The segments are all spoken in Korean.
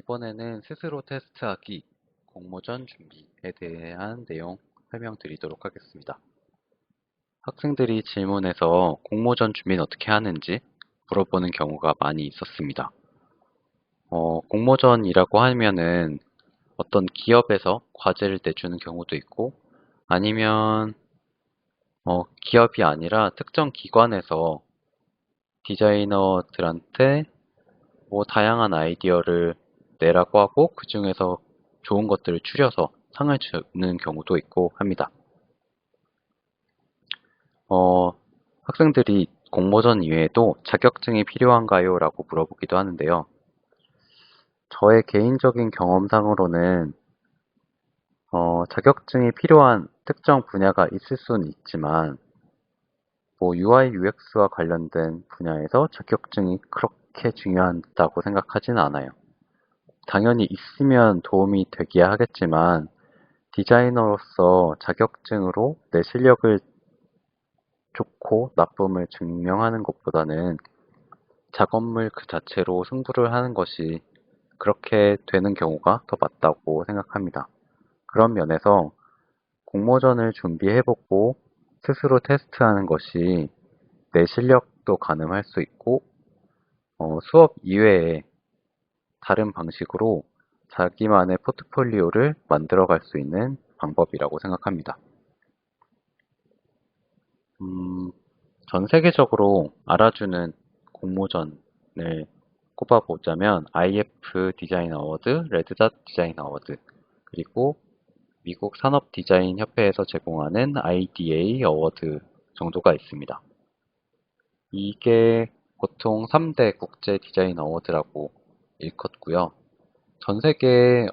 이번에는 스스로 테스트하기, 공모전 준비에 대한 내용 설명드리도록 하겠습니다. 학생들이 질문에서 공모전 준비는 어떻게 하는지 물어보는 경우가 많이 있었습니다. 공모전이라고 하면은 어떤 기업에서 과제를 내주는 경우도 있고 아니면 기업이 아니라 특정 기관에서 디자이너들한테 다양한 아이디어를 내라고 하고 그 중에서 좋은 것들을 추려서 상을 주는 경우도 있고 합니다. 학생들이 공모전 이외에도 자격증이 필요한가요? 라고 물어보기도 하는데요. 저의 개인적인 경험상으로는 자격증이 필요한 특정 분야가 있을 수는 있지만 UI, UX와 관련된 분야에서 자격증이 그렇게 중요하다고 생각하지는 않아요. 당연히 있으면 도움이 되기야 하겠지만 디자이너로서 자격증으로 내 실력을 좋고 나쁨을 증명하는 것보다는 작업물 그 자체로 승부를 하는 것이 그렇게 되는 경우가 더 맞다고 생각합니다. 그런 면에서 공모전을 준비해보고 스스로 테스트하는 것이 내 실력도 가늠할 수 있고 수업 이외에 다른 방식으로 자기만의 포트폴리오를 만들어갈 수 있는 방법이라고 생각합니다. 전 세계적으로 알아주는 공모전을 꼽아보자면 IF 디자인 어워드, 레드닷 디자인 어워드, 그리고 미국 산업 디자인 협회에서 제공하는 IDA 어워드 정도가 있습니다. 이게 보통 3대 국제 디자인 어워드라고 일컫고요. 전 세계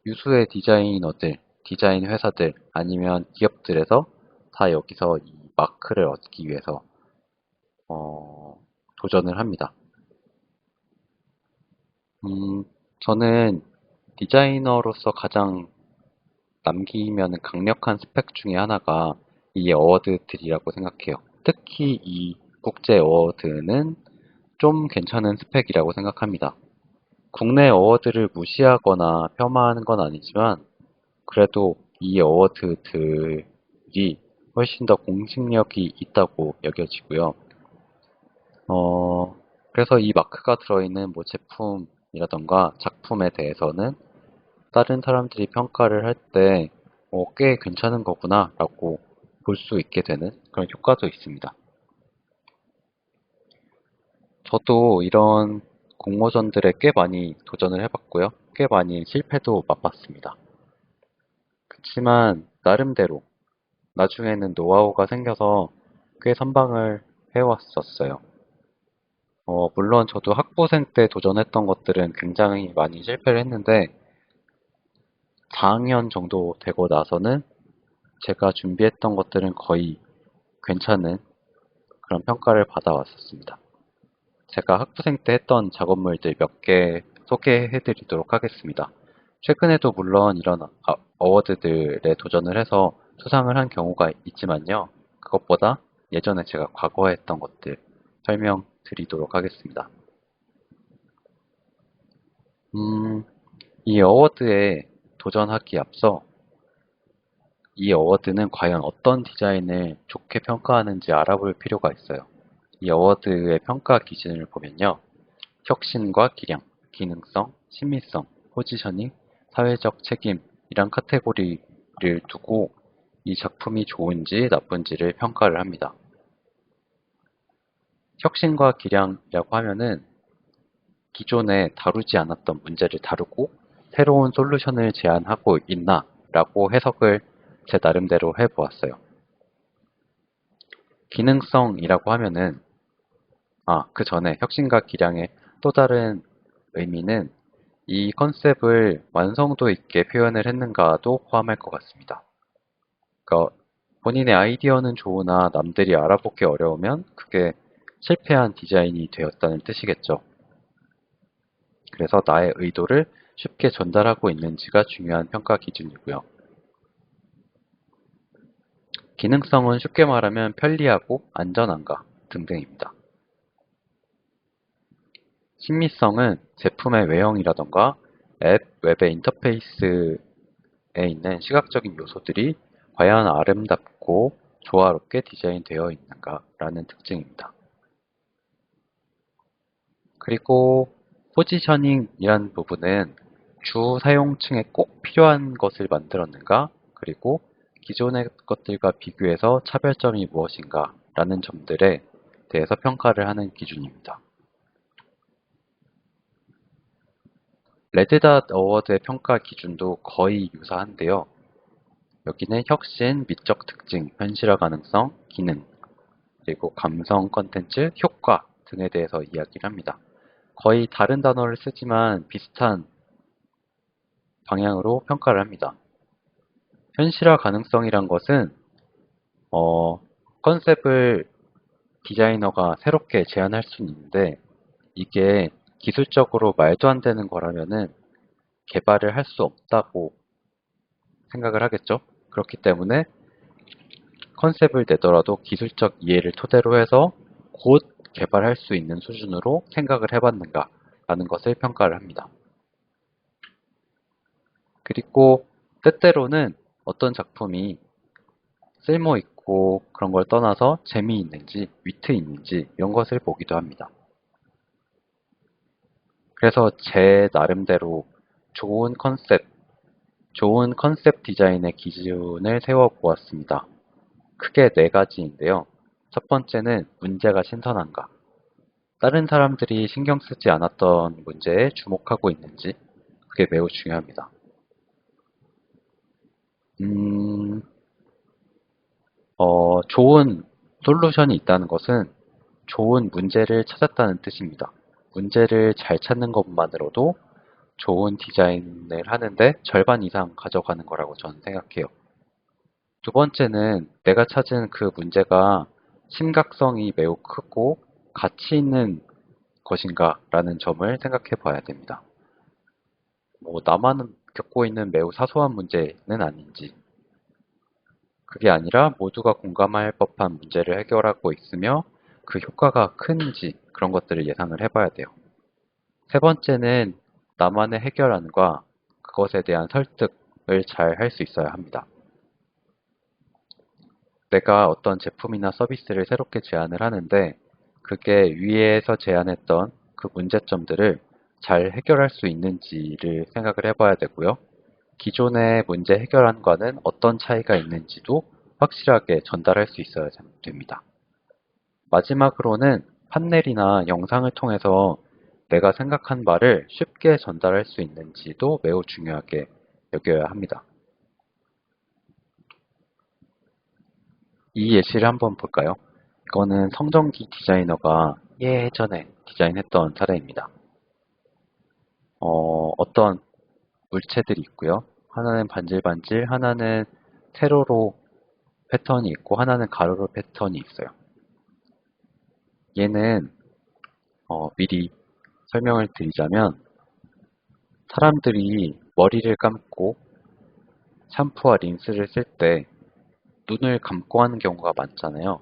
유수의 디자이너들, 디자인 회사들 아니면 기업들에서 다 여기서 이 마크를 얻기 위해서 도전을 합니다. 저는 디자이너로서 가장 남기면 강력한 스펙 중에 하나가 이 어워드들이라고 생각해요. 특히 이 국제 어워드는 좀 괜찮은 스펙이라고 생각합니다. 국내 어워드를 무시하거나 폄하하는 건 아니지만 그래도 이 어워드들이 훨씬 더 공식력이 있다고 여겨지고요. 그래서 이 마크가 들어있는 제품이라던가 작품에 대해서는 다른 사람들이 평가를 할 때 꽤 괜찮은 거구나 라고 볼 수 있게 되는 그런 효과도 있습니다. 저도 이런 공모전들에 꽤 많이 도전을 해봤고요. 꽤 많이 실패도 맛봤습니다. 그렇지만 나름대로 나중에는 노하우가 생겨서 꽤 선방을 해왔었어요. 물론 저도 학부생 때 도전했던 것들은 굉장히 많이 실패를 했는데 4학년 정도 되고 나서는 제가 준비했던 것들은 거의 괜찮은 그런 평가를 받아왔었습니다. 제가 학부생 때 했던 작업물들 몇 개 소개해 드리도록 하겠습니다. 최근에도 물론 이런 어워드들에 도전을 해서 수상을 한 경우가 있지만요. 그것보다 예전에 제가 과거에 했던 것들 설명드리도록 하겠습니다. 이 어워드에 도전하기에 앞서 이 어워드는 과연 어떤 디자인을 좋게 평가하는지 알아볼 필요가 있어요. 이 어워드의 평가 기준을 보면요. 혁신과 기량, 기능성, 친밀성, 포지셔닝, 사회적 책임 이란 카테고리를 두고 이 작품이 좋은지 나쁜지를 평가를 합니다. 혁신과 기량이라고 하면은 기존에 다루지 않았던 문제를 다루고 새로운 솔루션을 제안하고 있나 라고 해석을 제 나름대로 해보았어요. 기능성이라고 하면은 그 전에 혁신과 기량의 또 다른 의미는 이 컨셉을 완성도 있게 표현을 했는가도 포함할 것 같습니다. 그러니까 본인의 아이디어는 좋으나 남들이 알아보기 어려우면 그게 실패한 디자인이 되었다는 뜻이겠죠. 그래서 나의 의도를 쉽게 전달하고 있는지가 중요한 평가 기준이고요. 기능성은 쉽게 말하면 편리하고 안전한가 등등입니다. 심미성은 제품의 외형이라던가 앱, 웹의 인터페이스에 있는 시각적인 요소들이 과연 아름답고 조화롭게 디자인되어 있는가라는 특징입니다. 그리고 포지셔닝이라는 부분은 주 사용층에 꼭 필요한 것을 만들었는가, 그리고 기존의 것들과 비교해서 차별점이 무엇인가 라는 점들에 대해서 평가를 하는 기준입니다. 레드닷 어워드의 평가 기준도 거의 유사한데요. 여기는 혁신, 미적 특징, 현실화 가능성, 기능, 그리고 감성, 컨텐츠, 효과 등에 대해서 이야기를 합니다. 거의 다른 단어를 쓰지만 비슷한 방향으로 평가를 합니다. 현실화 가능성이란 것은 컨셉을 디자이너가 새롭게 제안할 수는 있는데 이게 기술적으로 말도 안 되는 거라면은 개발을 할 수 없다고 생각을 하겠죠. 그렇기 때문에 컨셉을 내더라도 기술적 이해를 토대로 해서 곧 개발할 수 있는 수준으로 생각을 해봤는가 라는 것을 평가를 합니다. 그리고 때때로는 어떤 작품이 쓸모있고 그런 걸 떠나서 재미있는지 위트 있는지 이런 것을 보기도 합니다. 그래서 제 나름대로 좋은 컨셉 디자인의 기준을 세워보았습니다. 크게 네 가지인데요. 첫 번째는 문제가 신선한가? 다른 사람들이 신경 쓰지 않았던 문제에 주목하고 있는지, 그게 매우 중요합니다. 좋은 솔루션이 있다는 것은 좋은 문제를 찾았다는 뜻입니다. 문제를 잘 찾는 것만으로도 좋은 디자인을 하는데 절반 이상 가져가는 거라고 저는 생각해요. 두 번째는 내가 찾은 그 문제가 심각성이 매우 크고 가치 있는 것인가 라는 점을 생각해 봐야 됩니다. 나만 겪고 있는 매우 사소한 문제는 아닌지, 그게 아니라 모두가 공감할 법한 문제를 해결하고 있으며 그 효과가 큰지 그런 것들을 예상을 해봐야 돼요. 세 번째는 나만의 해결안과 그것에 대한 설득을 잘 할 수 있어야 합니다. 내가 어떤 제품이나 서비스를 새롭게 제안을 하는데 그게 위에서 제안했던 그 문제점들을 잘 해결할 수 있는지를 생각을 해봐야 되고요. 기존의 문제 해결안과는 어떤 차이가 있는지도 확실하게 전달할 수 있어야 됩니다. 마지막으로는 판넬이나 영상을 통해서 내가 생각한 바를 쉽게 전달할 수 있는지도 매우 중요하게 여겨야 합니다. 이 예시를 한번 볼까요? 이거는 성정기 디자이너가 예전에 디자인했던 사례입니다. 어떤 물체들이 있고요. 하나는 반질반질, 하나는 세로로 패턴이 있고, 하나는 가로로 패턴이 있어요. 얘는 미리 설명을 드리자면 사람들이 머리를 감고 샴푸와 린스를 쓸 때 눈을 감고 하는 경우가 많잖아요.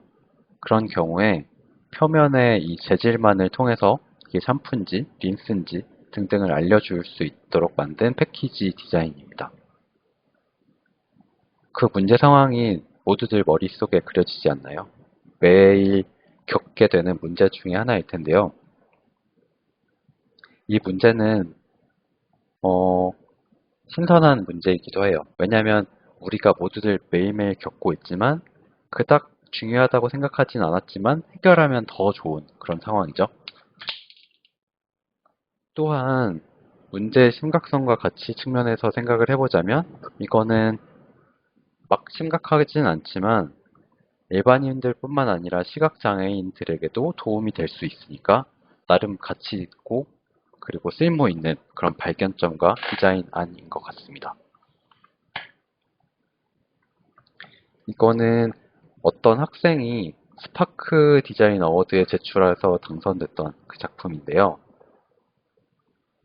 그런 경우에 표면의 이 재질만을 통해서 이게 샴푸인지 린스인지 등등을 알려줄 수 있도록 만든 패키지 디자인입니다. 그 문제 상황이 모두들 머릿속에 그려지지 않나요? 매일 겪게 되는 문제 중에 하나일 텐데요. 이 문제는 신선한 문제이기도 해요. 왜냐하면 우리가 모두들 매일매일 겪고 있지만 그닥 중요하다고 생각하진 않았지만 해결하면 더 좋은 그런 상황이죠. 또한 문제의 심각성과 가치 측면에서 생각을 해보자면 이거는 막 심각하진 않지만 일반인들 뿐만 아니라 시각장애인들에게도 도움이 될 수 있으니까 나름 가치 있고 그리고 쓸모 있는 그런 발견점과 디자인안인 것 같습니다. 이거는 어떤 학생이 스파크 디자인 어워드에 제출해서 당선됐던 그 작품인데요.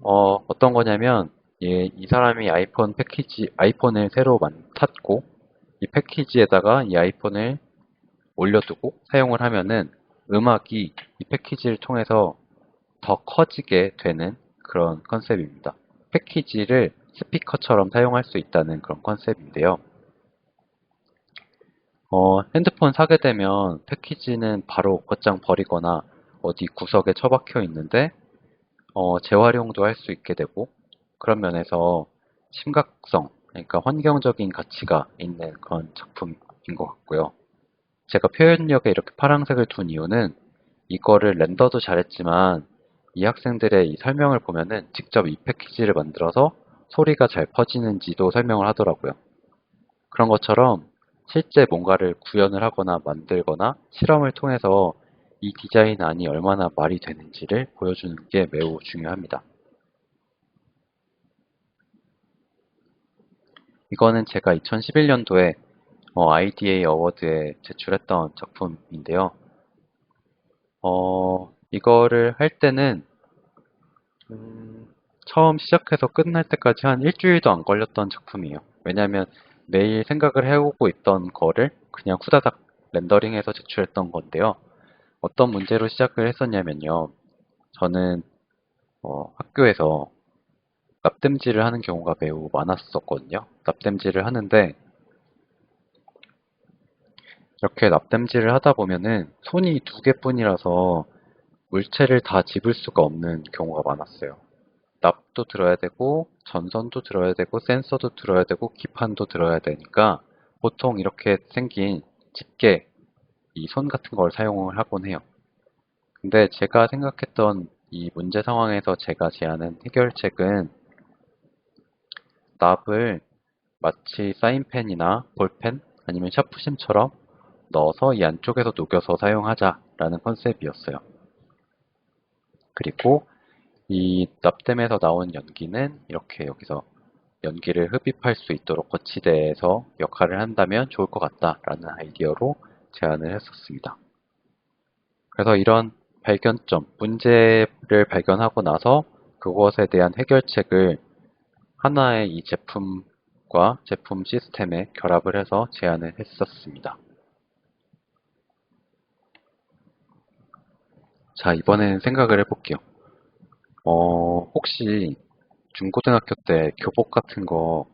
어떤 거냐면 이 사람이 아이폰을 새로 탔고 이 패키지에다가 이 아이폰을 올려두고 사용을 하면은 음악이 이 패키지를 통해서 더 커지게 되는 그런 컨셉입니다. 패키지를 스피커처럼 사용할 수 있다는 그런 컨셉인데요. 핸드폰 사게 되면 패키지는 바로 곧장 버리거나 어디 구석에 처박혀 있는데 재활용도 할 수 있게 되고 그런 면에서 심각성, 그러니까 환경적인 가치가 있는 그런 작품인 것 같고요. 제가 표현력에 이렇게 파란색을 둔 이유는 이거를 렌더도 잘했지만 이 학생들의 이 설명을 보면은 직접 이 패키지를 만들어서 소리가 잘 퍼지는지도 설명을 하더라고요. 그런 것처럼 실제 뭔가를 구현을 하거나 만들거나 실험을 통해서 이 디자인 안이 얼마나 말이 되는지를 보여주는 게 매우 중요합니다. 이거는 제가 2011년도에 IDA 어워드에 제출했던 작품인데요. 이거를 할 때는 처음 시작해서 끝날 때까지 한 일주일도 안 걸렸던 작품이에요. 왜냐하면 매일 생각을 해오고 있던 거를 그냥 후다닥 렌더링해서 제출했던 건데요. 어떤 문제로 시작을 했었냐면요. 저는 학교에서 납땜질을 하는 경우가 매우 많았었거든요. 납땜질을 하는데 이렇게 납땜질을 하다 보면은 손이 두 개뿐이라서 물체를 다 집을 수가 없는 경우가 많았어요. 납도 들어야 되고 전선도 들어야 되고 센서도 들어야 되고 기판도 들어야 되니까 보통 이렇게 생긴 집게 이 손 같은 걸 사용을 하곤 해요. 근데 제가 생각했던 이 문제 상황에서 제가 제안한 해결책은 납을 마치 사인펜이나 볼펜 아니면 샤프심처럼 넣어서 이 안쪽에서 녹여서 사용하자라는 컨셉이었어요. 그리고 이 납땜에서 나온 연기는 이렇게 여기서 연기를 흡입할 수 있도록 거치대에서 역할을 한다면 좋을 것 같다라는 아이디어로 제안을 했었습니다. 그래서 이런 발견점, 문제를 발견하고 나서 그것에 대한 해결책을 하나의 이 제품과 제품 시스템에 결합을 해서 제안을 했었습니다. 자, 이번엔 생각을 해볼게요. 혹시 중고등학교 때 교복 같은 거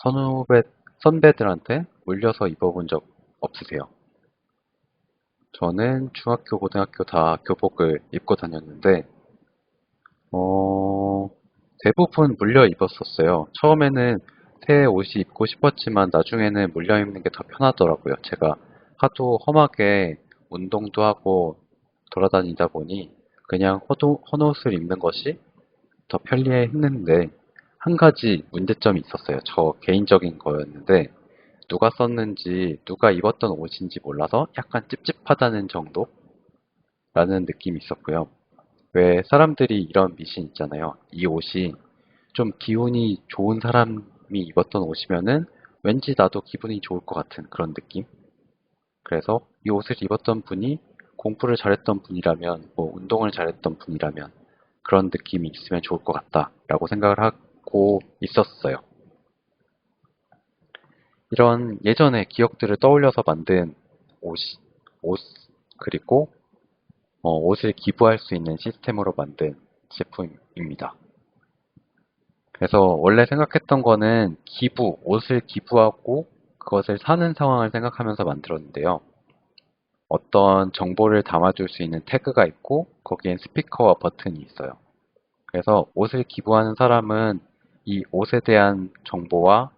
선후배, 선배들한테 물려서 입어본 적 없으세요? 저는 중학교, 고등학교 다 교복을 입고 다녔는데, 어, 대부분 물려 입었었어요. 처음에는 새 옷이 입고 싶었지만 나중에는 물려 입는 게 더 편하더라고요. 제가 하도 험하게 운동도 하고 돌아다니다 보니 그냥 헌옷을 입는 것이 더 편리했는데 한 가지 문제점이 있었어요. 저 개인적인 거였는데 누가 썼는지 누가 입었던 옷인지 몰라서 약간 찝찝하다는 정도라는 느낌이 있었고요. 왜 사람들이 이런 미신 있잖아요. 이 옷이 좀 기분이 좋은 사람이 입었던 옷이면은 왠지 나도 기분이 좋을 것 같은 그런 느낌. 그래서 이 옷을 입었던 분이 공부를 잘했던 분이라면, 뭐 운동을 잘했던 분이라면 그런 느낌이 있으면 좋을 것 같다라고 생각을 하고 있었어요. 이런 예전의 기억들을 떠올려서 만든 옷, 옷 그리고 옷을 기부할 수 있는 시스템으로 만든 제품입니다. 그래서 원래 생각했던 거는 옷을 기부하고 그것을 사는 상황을 생각하면서 만들었는데요. 어떤 정보를 담아줄 수 있는 태그가 있고 거기엔 스피커와 버튼이 있어요. 그래서 옷을 기부하는 사람은 이 옷에 대한 정보와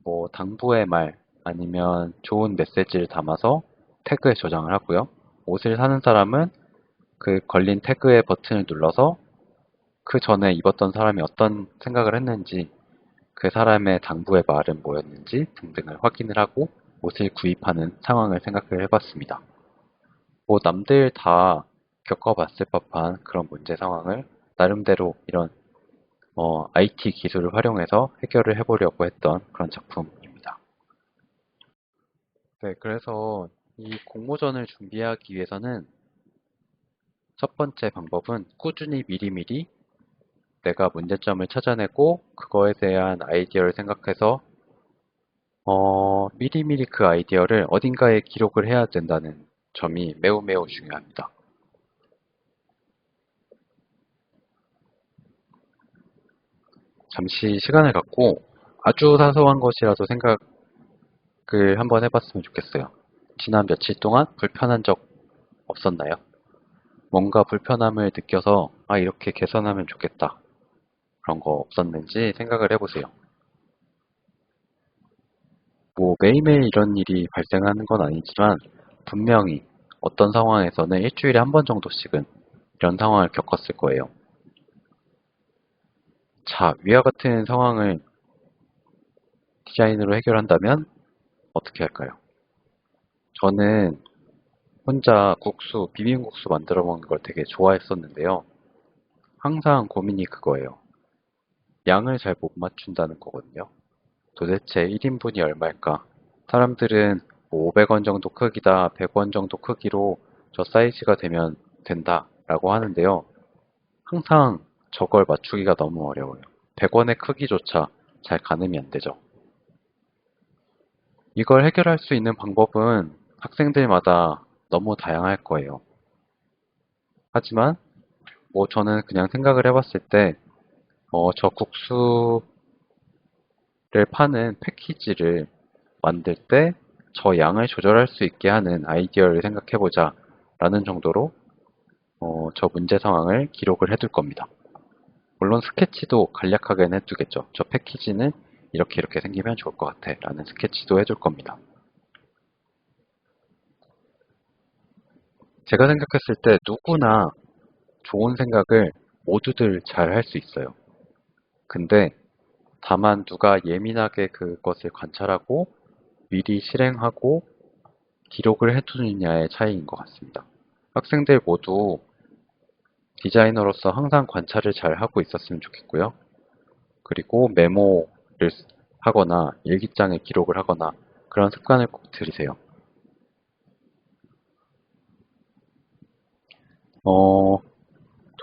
뭐 당부의 말 아니면 좋은 메시지를 담아서 태그에 저장을 하고요. 옷을 사는 사람은 그 걸린 태그의 버튼을 눌러서 그 전에 입었던 사람이 어떤 생각을 했는지 그 사람의 당부의 말은 뭐였는지 등등을 확인을 하고 옷을 구입하는 상황을 생각을 해봤습니다. 뭐 남들 다 겪어봤을 법한 그런 문제 상황을 나름대로 이런 IT 기술을 활용해서 해결을 해보려고 했던 그런 작품입니다. 네, 그래서 이 공모전을 준비하기 위해서는 첫 번째 방법은 꾸준히 미리미리 내가 문제점을 찾아내고 그거에 대한 아이디어를 생각해서 미리미리 그 아이디어를 어딘가에 기록을 해야 된다는 점이 매우 매우 중요합니다. 잠시 시간을 갖고 아주 사소한 것이라도 생각을 한번 해봤으면 좋겠어요. 지난 며칠 동안 불편한 적 없었나요? 뭔가 불편함을 느껴서 이렇게 개선하면 좋겠다. 그런 거 없었는지 생각을 해보세요. 뭐 매일매일 이런 일이 발생하는 건 아니지만 분명히 어떤 상황에서는 일주일에 한 번 정도씩은 이런 상황을 겪었을 거예요. 자, 위와 같은 상황을 디자인으로 해결한다면 어떻게 할까요? 저는 혼자 비빔국수 만들어 먹는 걸 되게 좋아했었는데요. 항상 고민이 그거예요. 양을 잘 못 맞춘다는 거거든요. 도대체 1인분이 얼마일까? 사람들은 뭐 500원 정도 크기다, 100원 정도 크기로 저 사이즈가 되면 된다 라고 하는데요. 항상 저걸 맞추기가 너무 어려워요. 100원의 크기조차 잘 가늠이 안 되죠. 이걸 해결할 수 있는 방법은 학생들마다 너무 다양할 거예요. 하지만 뭐 저는 그냥 생각을 해봤을 때 저 국수를 파는 패키지를 만들 때 저 양을 조절할 수 있게 하는 아이디어를 생각해보자 라는 정도로 저 문제 상황을 기록을 해둘 겁니다. 물론 스케치도 간략하게는 해두겠죠. 저 패키지는 이렇게 이렇게 생기면 좋을 것 같아 라는 스케치도 해둘 겁니다. 제가 생각했을 때 누구나 좋은 생각을 모두들 잘 할 수 있어요. 근데 다만 누가 예민하게 그것을 관찰하고 미리 실행하고 기록을 해두느냐의 차이인 것 같습니다. 학생들 모두 디자이너로서 항상 관찰을 잘 하고 있었으면 좋겠고요. 그리고 메모를 하거나 일기장에 기록을 하거나 그런 습관을 꼭 들이세요.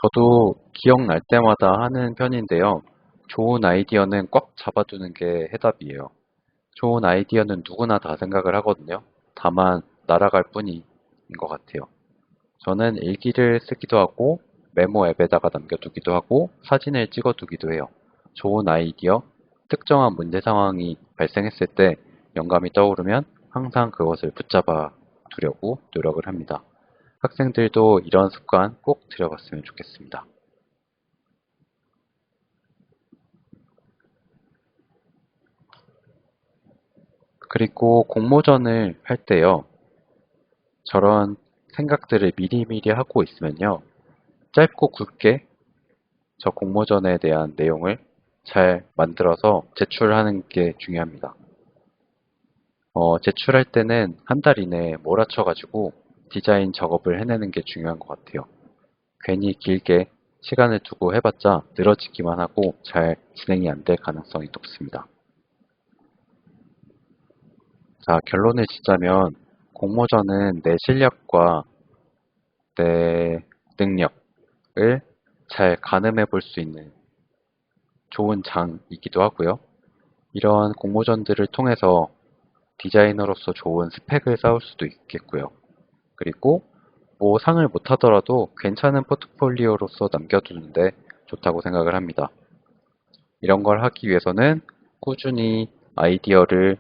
저도 기억날 때마다 하는 편인데요. 좋은 아이디어는 꽉 잡아두는 게 해답이에요. 좋은 아이디어는 누구나 다 생각을 하거든요. 다만 날아갈 뿐인 것 같아요. 저는 일기를 쓰기도 하고 메모 앱에다가 남겨두기도 하고 사진을 찍어두기도 해요. 좋은 아이디어, 특정한 문제 상황이 발생했을 때 영감이 떠오르면 항상 그것을 붙잡아 두려고 노력을 합니다. 학생들도 이런 습관 꼭 들여봤으면 좋겠습니다. 그리고 공모전을 할 때요. 저런 생각들을 미리미리 하고 있으면요. 짧고 굵게 저 공모전에 대한 내용을 잘 만들어서 제출하는 게 중요합니다. 제출할 때는 한 달 이내에 몰아쳐가지고 디자인 작업을 해내는 게 중요한 것 같아요. 괜히 길게 시간을 두고 해봤자 늘어지기만 하고 잘 진행이 안 될 가능성이 높습니다. 자, 결론을 짓자면 공모전은 내 실력과 내 능력을 잘 가늠해 볼 수 있는 좋은 장이기도 하고요. 이런 공모전들을 통해서 디자이너로서 좋은 스펙을 쌓을 수도 있겠고요. 그리고 뭐 상을 못 하더라도 괜찮은 포트폴리오로서 남겨두는데 좋다고 생각을 합니다. 이런 걸 하기 위해서는 꾸준히 아이디어를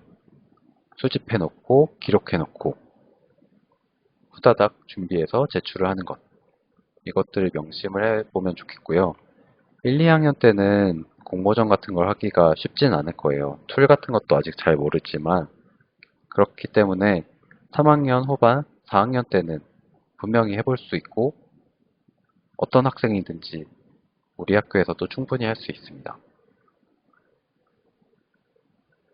수집해 놓고 기록해 놓고 후다닥 준비해서 제출을 하는 것. 이것들을 명심을 해보면 좋겠고요. 1, 2학년 때는 공모전 같은 걸 하기가 쉽진 않을 거예요. 툴 같은 것도 아직 잘 모르지만 그렇기 때문에 3학년 후반, 4학년 때는 분명히 해볼 수 있고 어떤 학생이든지 우리 학교에서도 충분히 할 수 있습니다.